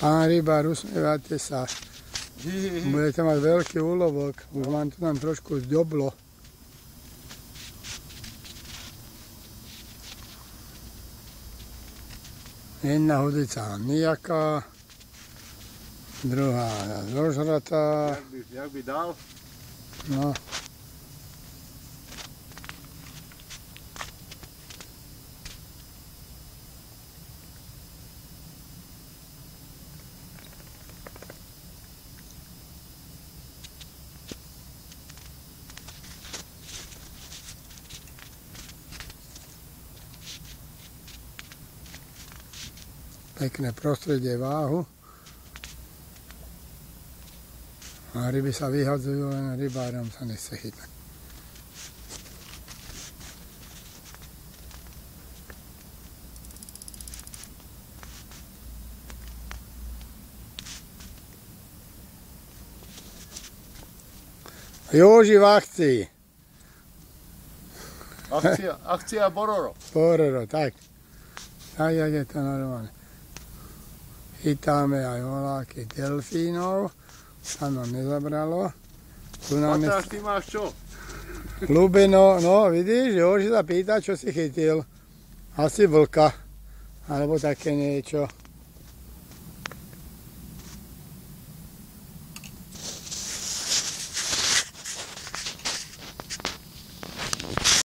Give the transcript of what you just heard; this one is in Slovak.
Pán rybár, usmievate sa. Budete mať veľký úlovok. Už vám to tam trošku zdoblo. Jedna hudica nejaká, druhá zožratá. Jak by dal? No. Pekné prostredie, váhu. A ryby sa vyhadzujú, len rybárom sa nechce chytať. Joži v akcii. Akcia Bororo. Bororo, tak. Tak, jak je to normálne. Chytáme aj voľakých delfínov. Sa nám nezabralo. Patáš, ty máš čo? Ľubeno, no vidíš, Joži sa pýta, čo si chytil. Asi vlka. Alebo také niečo.